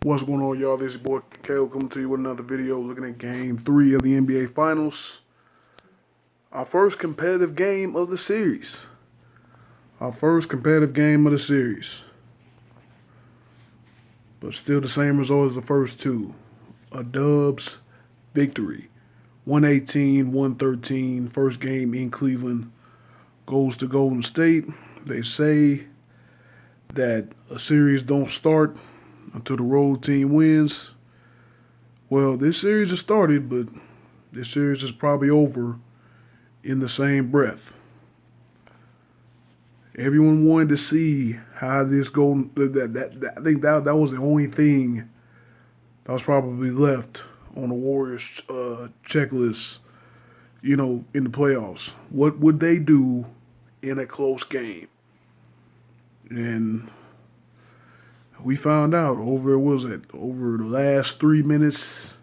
What's going on, y'all? This is your boy Caleb coming to you with another video looking at Game 3 of the NBA Finals. Our first competitive game of the series. But still the same result as the first two. A Dubs victory. 118-113. First game in Cleveland goes to Golden State. They say that a series don't start until the road team wins. Well, this series has started, but this series is probably over in the same breath. Everyone wanted to see how this go. I think that was the only thing that was probably left on the Warriors checklist, in the playoffs. What would they do in a close game? And we found out over the last 3 minutes,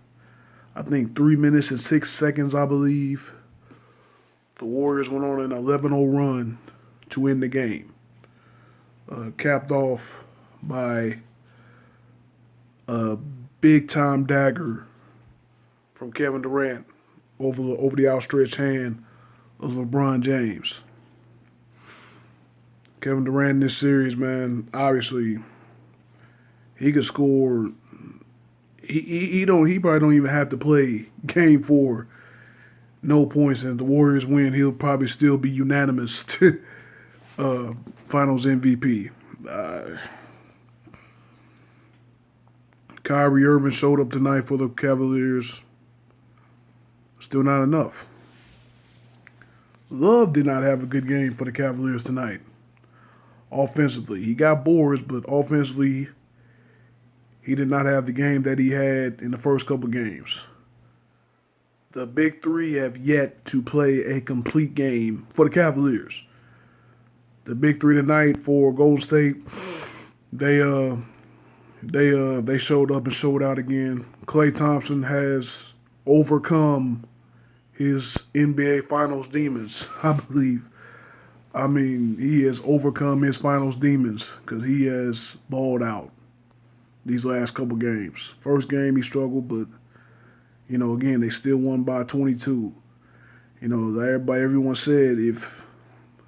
I think 3 minutes and 6 seconds, I believe, the Warriors went on an 11-0 run to end the game. Capped off by a big-time dagger from Kevin Durant over the outstretched hand of LeBron James. Kevin Durant in this series, man, obviously, he could score. He probably don't even have to play Game 4. No points, and if the Warriors win, he'll probably still be unanimous to Finals MVP. Kyrie Irving showed up tonight for the Cavaliers. Still not enough. Love did not have a good game for the Cavaliers tonight. Offensively, he got boards, but offensively, he did not have the game that he had in the first couple games. The big three have yet to play a complete game for the Cavaliers. The big three tonight for Golden State, they showed up and showed out again. Klay Thompson has overcome his NBA Finals demons, I believe. I mean, he has overcome his Finals demons because he has balled out these last couple games. First game he struggled, but again, they still won by 22. Everyone said if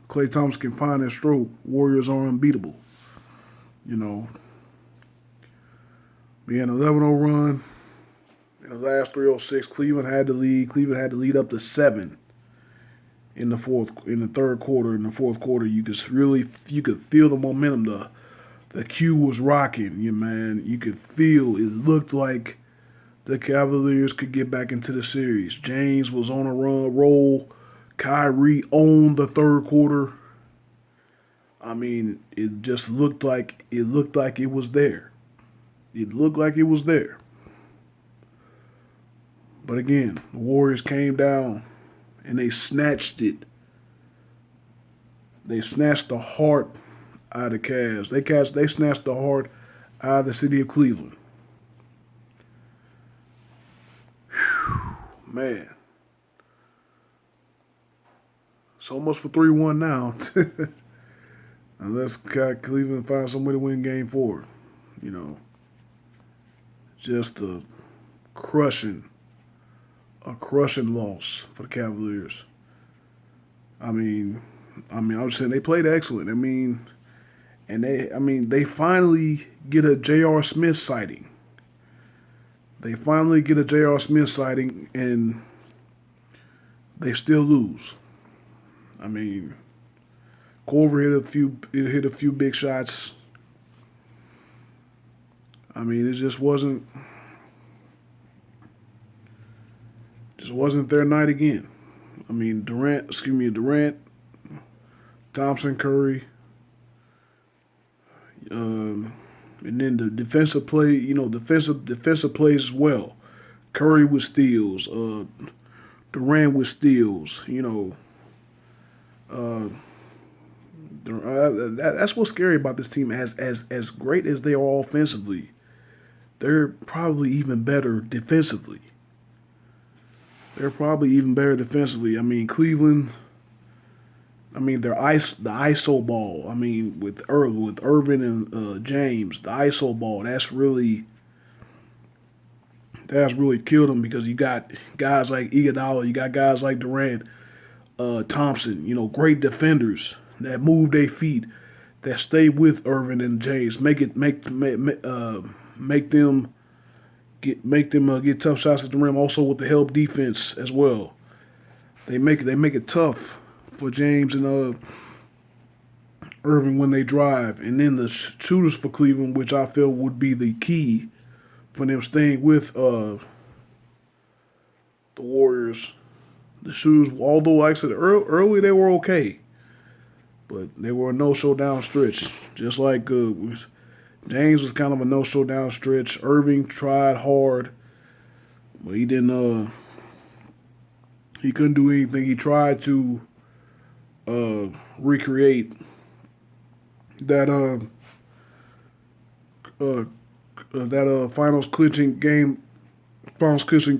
Klay Thompson can find his stroke, Warriors are unbeatable. We had an 11-0 run. In the last 3:06, Cleveland had the lead. Cleveland had to lead up to 7 in the third quarter. In the fourth quarter, you could feel the momentum. The cue was rocking, man. You could feel it. Looked like the Cavaliers could get back into the series. James was on a roll. Kyrie owned the third quarter. I mean, it just looked like it was there. It looked like it was there. But again, the Warriors came down and they snatched it. They snatched the heart out of the Cavs. They snatched the heart out of the city of Cleveland. Whew, man. So much for 3-1 now. Unless Cleveland finds some way to win Game 4. Just a crushing loss for the Cavaliers. I was saying they played excellent. They finally get a J.R. Smith sighting. And they still lose. Corver hit a few big shots. It just wasn't their night again. Durant, Thompson, Curry, and then the defensive play, defensive plays as well. Curry with steals, Durant with steals, that's what's scary about this team. As great as they are offensively, they're probably even better defensively. Cleveland. The ISO ball. With Irvin and James, the ISO ball. That's really That's really killed him because you got guys like Iguodala, you got guys like Durant, Thompson, great defenders that move their feet, that stay with Irvin and James, make them get tough shots at the rim. Also with the help defense as well, they make it tough for James and Irving when they drive, and then the shooters for Cleveland, which I feel would be the key for them staying with the Warriors. The shooters, although like I said early, they were okay, but they were a no-show down stretch. Just like James was kind of a no-show down stretch. Irving tried hard, but he didn't. He couldn't do anything. He tried to recreate that finals clinching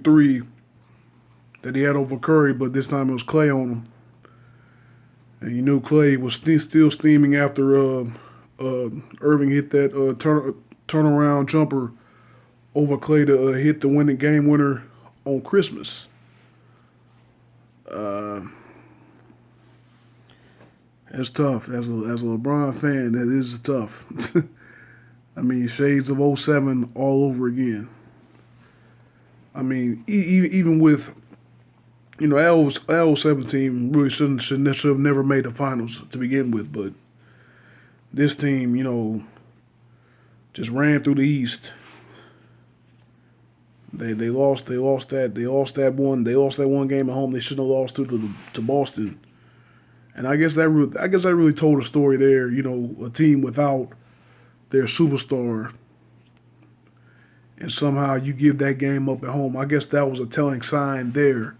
three that he had over Curry, but this time it was Clay on him, and you knew Clay was still steaming after Irving hit that turnaround jumper over Clay to hit the winning game winner on Christmas. That's tough. As a LeBron fan, that is tough. I mean, shades of '07 all over again. I mean, even with L 17 really should have never made the finals to begin with, but this team, just ran through the East. They lost that one game at home. They shouldn't have lost to Boston. And I guess that really told a story there. A team without their superstar, and somehow you give that game up at home. I guess that was a telling sign there.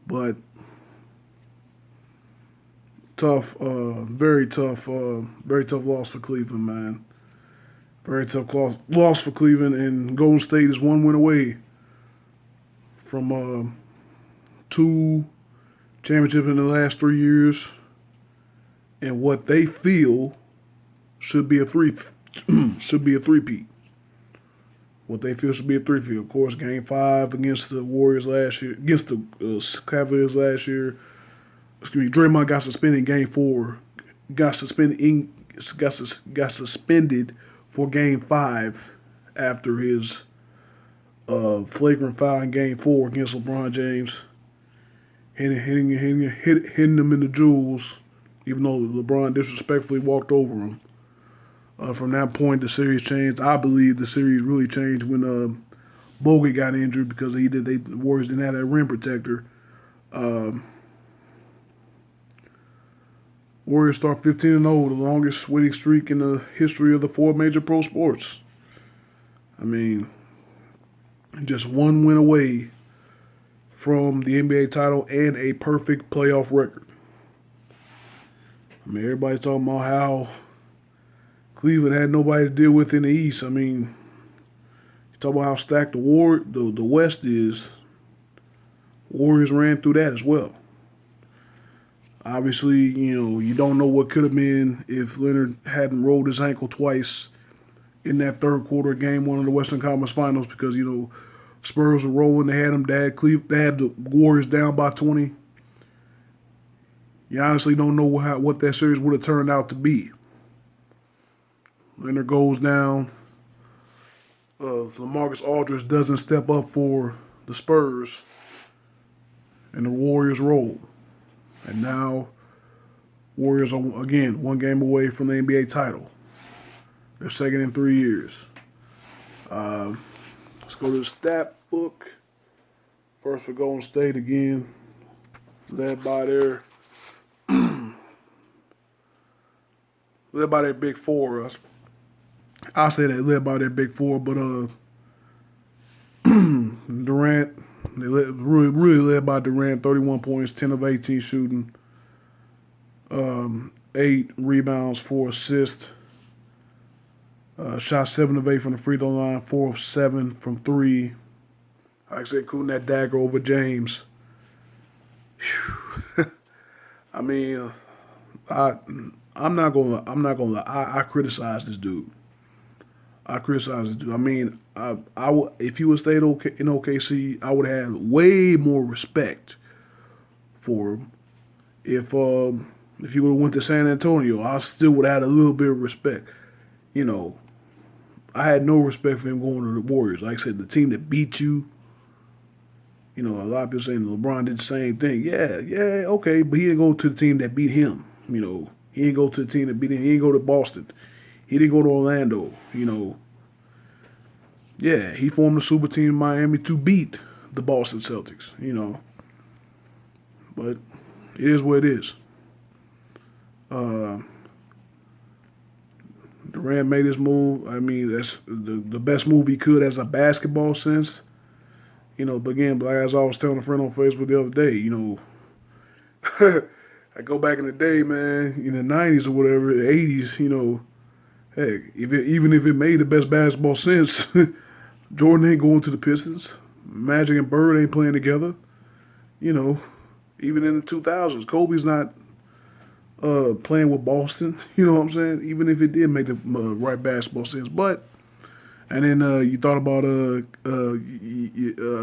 But tough, very tough loss for Cleveland, man. Very tough loss for Cleveland, and Golden State is one win away from two championships in the last 3 years, and what they feel should be a three-peat. What they feel should be a three-peat. Of course, Game 5 against the Warriors last year, against the Cavaliers last year. Draymond got suspended in Game 4. Got suspended for Game 5 after his flagrant foul in Game 4 against LeBron James, hitting him in the jewels, even though LeBron disrespectfully walked over him. From that point, the series changed. I believe the series really changed when Bogut got injured because the Warriors didn't have that rim protector. Warriors start 15-0, the longest winning streak in the history of the four major pro sports. I mean, just one win away from the NBA title and a perfect playoff record. I mean, everybody's talking about how Cleveland had nobody to deal with in the East. I mean, you talk about how stacked the West is. Warriors ran through that as well. Obviously, you don't know what could have been if Leonard hadn't rolled his ankle twice in that third quarter of Game 1 of the Western Conference Finals because, Spurs were rolling. They had them. They had the Warriors down by 20. You honestly don't know what that series would have turned out to be. Leonard goes down. LaMarcus Aldridge doesn't step up for the Spurs, and the Warriors roll. And now, Warriors are, again, one game away from the NBA title. They're second in 3 years. Let's go to the stat book. First for Golden State again, led by their big four. I say they led by their big four, but Durant, really led by Durant, 31 points, 10 of 18 shooting, 8 rebounds, 4 assists, shot 7 of 8 from the free throw line, 4 of 7 from 3. Like I said, including that dagger over James. I mean, I'm not gonna lie. I criticize this dude. I criticize it too. I mean, if he would stayed in OKC, I would have had way more respect for him. If he would have went to San Antonio, I still would have had a little bit of respect. You know, I had no respect for him going to the Warriors. Like I said, the team that beat you. You know, a lot of people saying LeBron did the same thing. Yeah, yeah, okay, but he didn't go to the team that beat him. You know, he didn't go to the team that beat him. He didn't go to Boston. He didn't go to Orlando. You know, yeah, he formed a super team in Miami to beat the Boston Celtics. You know, but it is what it is. Uh, Durant made his move. I mean, that's the best move he could as a basketball sense. You know, but again, like as I was telling a friend on Facebook the other day, you know, I go back in the day, man, in the '90s or whatever, the '80s, you know, heck, even if it made the best basketball sense, Jordan ain't going to the Pistons. Magic and Bird ain't playing together. You know, even in the 2000s, Kobe's not playing with Boston. You know what I'm saying? Even if it did make the right basketball sense, but and then you thought about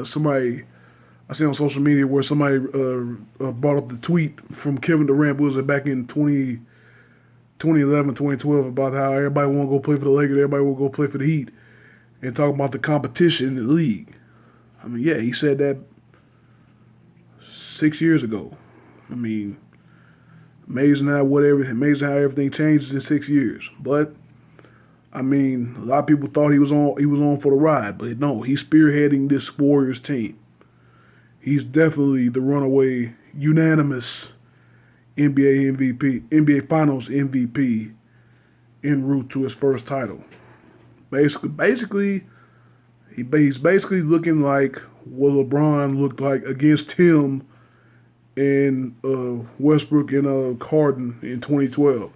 somebody I see on social media where somebody brought up the tweet from Kevin Durant was it back in 2011, 2012 about how everybody want to go play for the Lakers, everybody want to go play for the Heat, and talk about the competition in the league. I mean, yeah, he said that 6 years ago. I mean, amazing how everything changes in 6 years. But I mean, a lot of people thought he was on for the ride, but no, he's spearheading this Warriors team. He's definitely the runaway, unanimous NBA MVP, NBA Finals MVP en route to his first title. Basically, he's basically looking like what LeBron looked like against him and Westbrook and Harden in 2012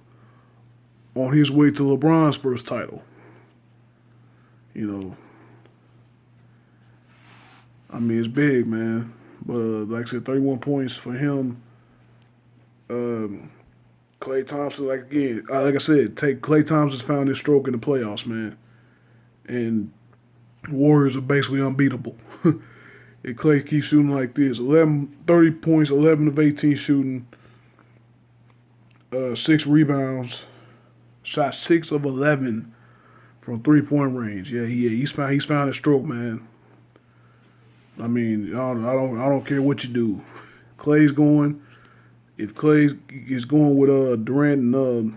on his way to LeBron's first title. You know, I mean, it's big, man. But like I said, 31 points for him. Clay Thompson, like I said, take Clay Thompson's found his stroke in the playoffs, man. And Warriors are basically unbeatable. If Clay keeps shooting like this, 30 points, 11 of 18 shooting, 6 rebounds, shot 6 of 11 from 3-point range. Yeah, he's found his stroke, man. I mean, I don't care what you do. Clay's going. If Clay is going with Durant and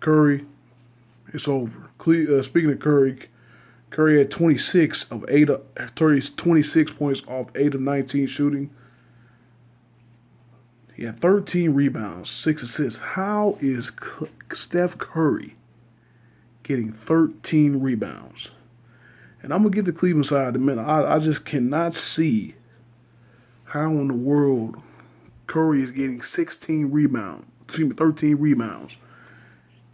Curry, it's over. Speaking of Curry had 26 points off 8 of 19 shooting. He had 13 rebounds, 6 assists. How is Steph Curry getting 13 rebounds? And I'm going to get the Cleveland side in a minute. I just cannot see how in the world Curry is getting 13 rebounds.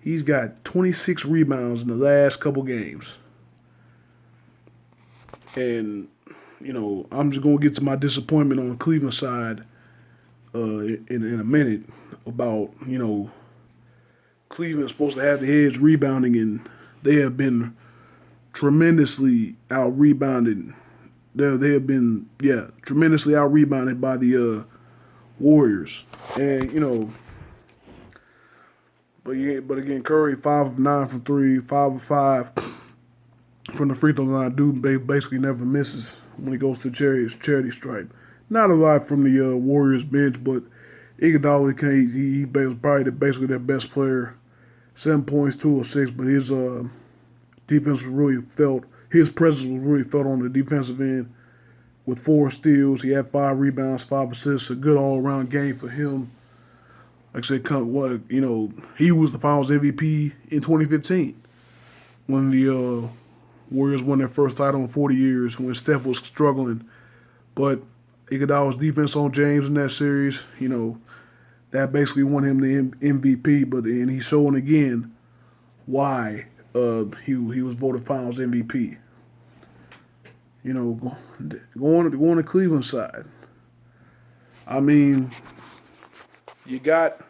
He's got 26 rebounds in the last couple games. And, you know, I'm just going to get to my disappointment on the Cleveland side in a minute about, you know, Cleveland's supposed to have the heads rebounding, and they have been tremendously out-rebounded. They have been, tremendously out-rebounded by the Warriors. And, you know, but again, Curry, 5 of 9 from 3, 5 of 5 from the free throw line. Dude basically never misses when he goes to charity stripe. Not a lot from the Warriors bench, but Iguodala, he was probably basically their best player. 7 points, 2 of 6, but his defense was really felt. His presence was really felt on the defensive end with 4 steals. He had 5 rebounds, 5 assists. A good all-around game for him. Like I said, he was the Finals MVP in 2015 when the Warriors won their first title in 40 years when Steph was struggling. But Iguodala's defense on James in that series, you know, that basically won him the MVP. And he's showing again why he was voted Finals MVP. You know, going to Cleveland side. I mean, you got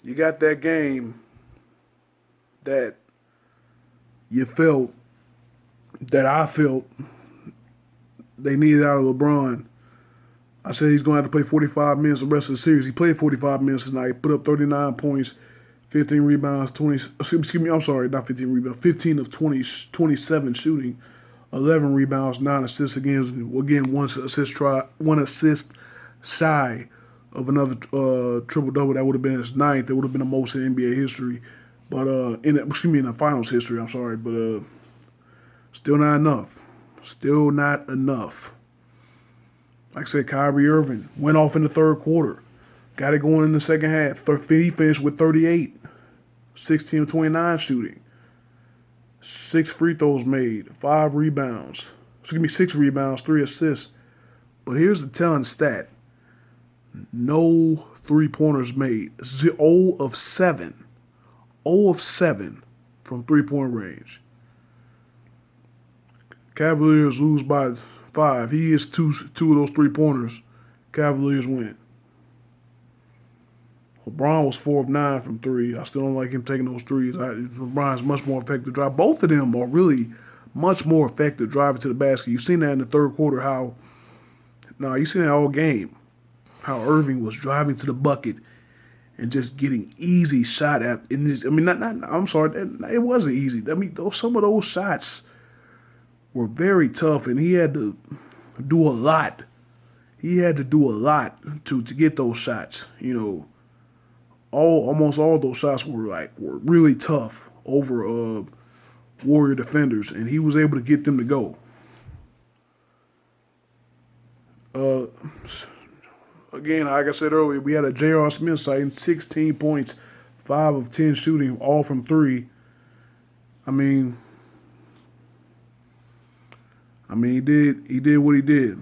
that game that you felt that I felt they needed out of LeBron. I said he's going to have to play 45 minutes the rest of the series. He played 45 minutes tonight, put up 39 points, 15 rebounds, 20. Excuse me, I'm sorry, not 15 rebounds, 15 of 20, 27 shooting, 11 rebounds, 9 assists again. Again, one assist shy of another triple double. That would have been his ninth. That would have been the most in NBA history, but in the finals history. I'm sorry, but still not enough. Still not enough. Like I said, Kyrie Irving went off in the third quarter. Got it going in the second half. He finished with 38, 16 of 29 shooting, 6 free throws made, 5 rebounds. 6 rebounds, 3 assists. But here's the telling stat. No three-pointers made. 0 of 7. 0 of 7 from three-point range. Cavaliers lose by 5. He hits two of those three-pointers. Cavaliers win. LeBron was 4 of 9 from 3. I still don't like him taking those threes. LeBron's much more effective drive. Both of them are really much more effective driving to the basket. You've seen that in the third quarter you've seen that all game. How Irving was driving to the bucket and just getting easy shot at. I'm sorry, it wasn't easy. Some of those shots were very tough, and he had to do a lot. He had to do a lot to get those shots. Almost all those shots were really tough over Warrior defenders, and he was able to get them to go. Again, like I said earlier, we had a J.R. Smith sighting, 16 points, 5 of 10 shooting, all from 3. He did what he did.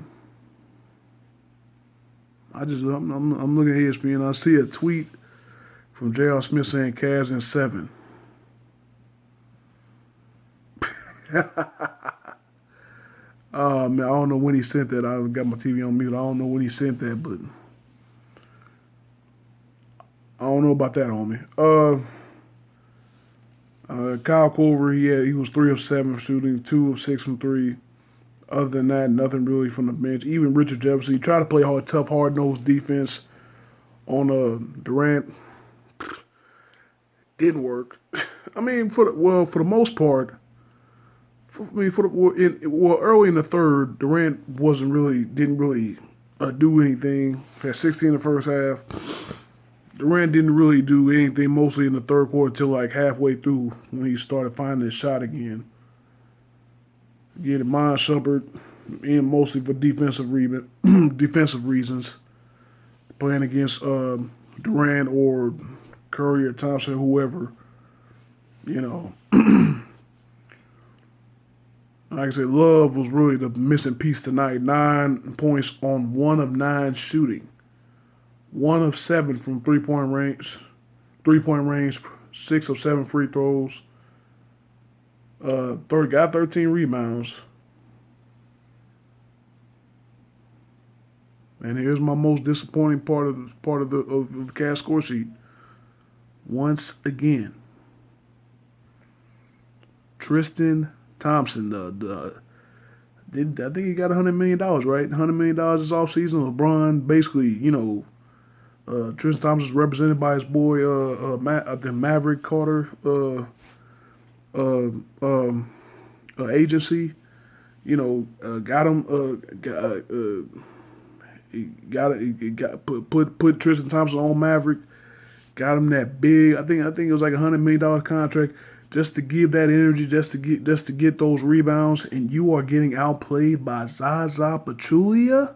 I'm looking at ESPN. I see a tweet from J.R. Smith saying Cavs in 7. Man, I don't know when he sent that. I got my TV on mute. I don't know when he sent that, but I don't know about that, homie. Kyle Korver, he was 3 of 7 shooting, 2 of 6 from 3. Other than that, nothing really from the bench. Even Richard Jefferson, he tried to play tough, hard-nosed defense on Durant. Didn't work. For the most part, early in the third, Durant didn't really do anything. Had 16 in the first half. Durant didn't really do anything mostly in the third quarter until halfway through when he started finding his shot again. Getting Iman Shumpert in mostly for defensive reasons. Playing against Durant or Curry or Thompson, whoever. Like I said, Love was really the missing piece tonight. 9 points on 1 of 9 shooting. 1 of 7 from three-point range. 6 of 7 free throws. Got 13 rebounds. And here's my most disappointing part of the cast score sheet. Once again, Tristan Thompson. I think he got $100 million, right? $100 million this offseason. LeBron basically, Tristan Thompson is represented by his boy, the Maverick Carter agency. Got him. Put Tristan Thompson on Maverick. Got him that big. I think it was like $100 million contract just to give that energy, just to get those rebounds, and you are getting outplayed by Zaza Pachulia.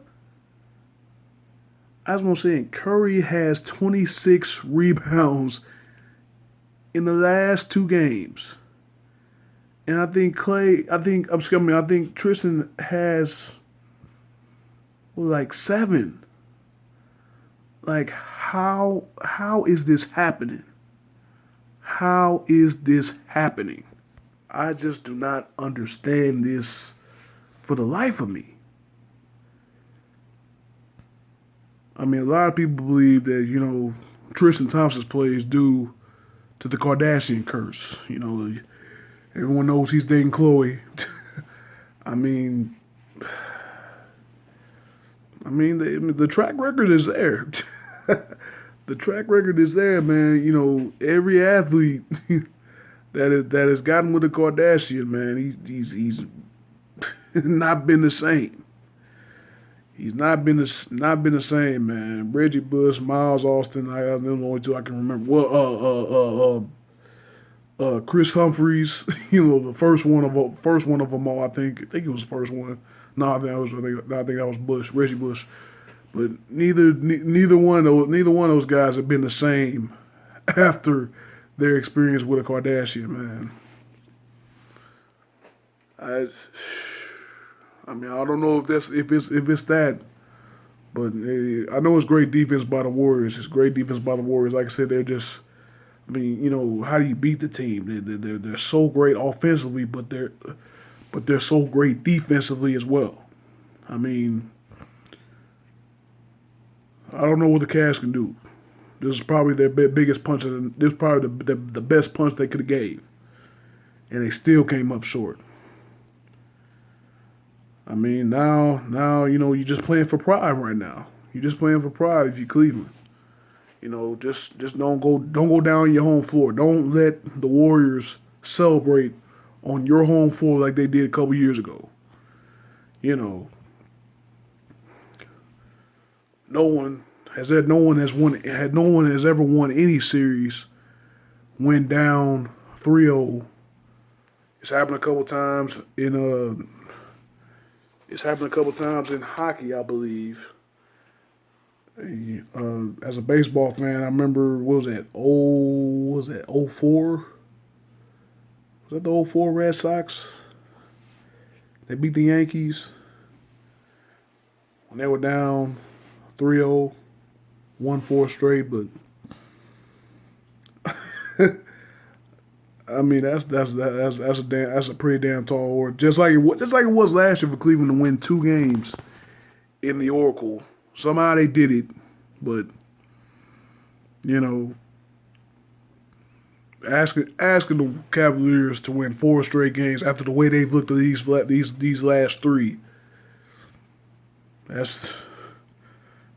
As I'm saying, Curry has 26 rebounds in the last 2 games. And I think Tristan has 7. How is this happening? How is this happening? I just do not understand this for the life of me. A lot of people believe that, Tristan Thompson's play is due to the Kardashian curse. Everyone knows he's dating Chloe. I mean, the track record is there. The track record is there, man. You know, every athlete that has gotten with a Kardashian, man, he's not been the same. He's not been the same, man. Reggie Bush, Miles Austin, those are the only two I can remember. Well, Chris Humphreys, you know, the first one of them all. I think he was the first one. No, I think that was Bush, Reggie Bush. But neither one of those guys have been the same after their experience with a Kardashian, man. I, I mean, I don't know if it's that, but I know it's great defense by the Warriors. It's great defense by the Warriors. Like I said, they're just. I mean, you know, how do you beat the team? They're so great offensively, but they're so great defensively as well. I mean, I don't know what the Cavs can do. This is probably their biggest punch. This is probably the best punch they could have gave, and they still came up short. I mean, now you know you're just playing for pride right now. You're just playing for pride if you're Cleveland. You know, just don't go down your home floor. Don't let the Warriors celebrate on your home floor like they did a couple years ago. You know, no one has ever won any series when down 3-0. It's happened a couple times in hockey, I believe. As a baseball fan, I remember what was that 04? Was that the 04 Red Sox? They beat the Yankees when they were down 3-0, won 4 straight, but I mean that's a pretty damn tall order. Just like it was last year for Cleveland to win 2 games in the Oracle. Somehow they did it, but you know, asking the Cavaliers to win 4 straight games after the way they've looked at these last 3, that's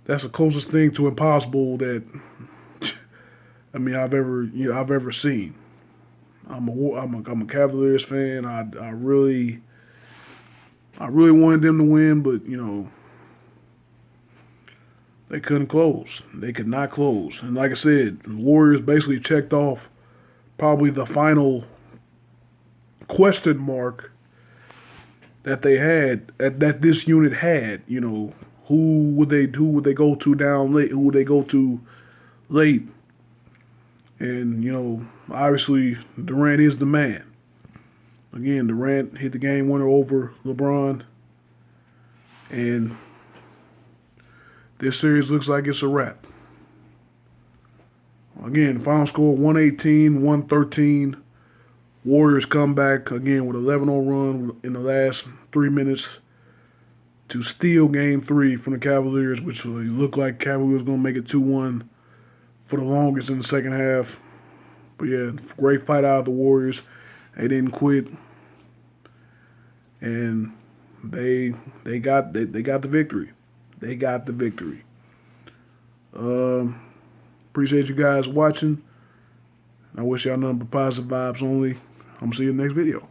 the closest thing to impossible that I mean I've ever seen. I'm a Cavaliers fan. I really wanted them to win, but you know. They couldn't close. They could not close. And like I said, the Warriors basically checked off probably the final question mark that they had, that this unit had. You know, who would they go to down late? Who would they go to late? And, you know, obviously Durant is the man. Again, Durant hit the game winner over LeBron. And this series looks like it's a wrap. Again, final score 118-113. Warriors come back again with 11-0 run in the last 3 minutes to steal game 3 from the Cavaliers, which looked like Cavaliers going to make it 2-1 for the longest in the second half. But yeah, great fight out of the Warriors. They didn't quit. And they got the victory. They got the victory. Appreciate you guys watching. I wish y'all nothing but positive vibes only. I'm going to see you in the next video.